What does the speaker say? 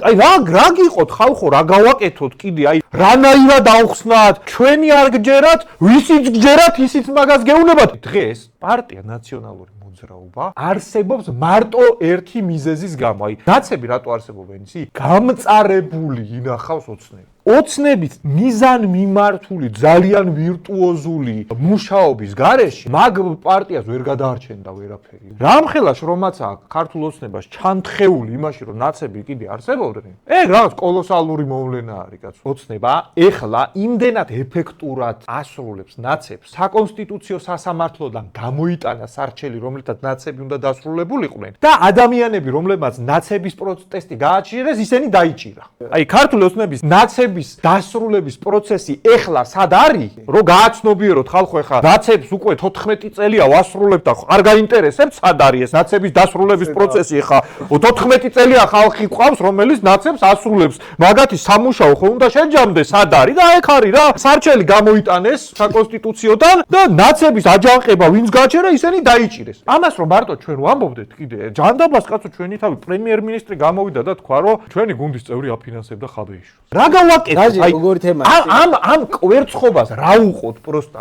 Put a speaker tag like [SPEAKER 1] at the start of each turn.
[SPEAKER 1] აი რა გიყოთ ხალხო, რა გავაკეთოთ კიდე, აი რანაირად ავხსნათ, ჩვენი არ გჯერათ, ვისიც გჯერათ, ისიც მაგას გეუნებათ. დღეს პარტია ნაციონალური მოძრაობა არსებობს მარტო ერთი მიზეზის გამო. აი ნაცები რატო არსებობენ ისი? გამწარებული ინახავს ოცნები. ოცნებით მიზანმიმართული, ძალიან ვირტუოზული მუშაობის გარეშე მაგ პარტიას ვერ გადაარჩენდა ვერაფერი. რამხელა შრომაც აქვს ქართულ ოცნებას ჩანთხეული იმაში, რომ ნაცები კიდე არსებობდნენ. ეგ რაღაც კოლოსალური მოვლენა არის, კაცო. ოცნება ეხლა იმდენად ეფექტურად ასრულებს ნაცებს, საკონსტიტუციო სასამართლოდან გამოიტანა სარჩელი, რომლითაც ნაცები უნდა დასრულებულიყვნენ და ადამიანები, რომლებმაც ნაცების პროტესტი გააჩიეს, ისინი დაიჭირა. აი ქართული ოცნების ნაცების დასრულების პროცესი ეხლა სად არის? რომ გააცნობიეროთ ხალხო, ეხლა ნაცებს უკვე 14 წელია ვასრულებთ და არ გაინტერესებს სად არის ეს ნაცების დასრულების პროცესი ეხლა 14 წელია ხალხი ყავს, რომელიც ნაცებს ასრულებს. მაგათი სამუშაო ხო უნდა შეჯამდეს სად არის და ეგ არის რა. სარჩელი გამოიტანეს საკონსტიტუციოდან და ნაცების აჯანყება ვინც გაჩერა, ისინი დაიჭირეს. ამას რომ მარტო ჩვენ ვამბობდეთ კიდე, ჯანდაბლას კაცო ჩვენი თავი პრემიერ-მინისტრი გამოვიდა და თქვა, რომ ჩვენი გუნდის წევრი აფინანსებდა ხაბეიშვილს. რა გავაკეთოთ?
[SPEAKER 2] აი, როგორი თემაა?
[SPEAKER 1] ამ კვერცხობას რა უყოთ პროსტა?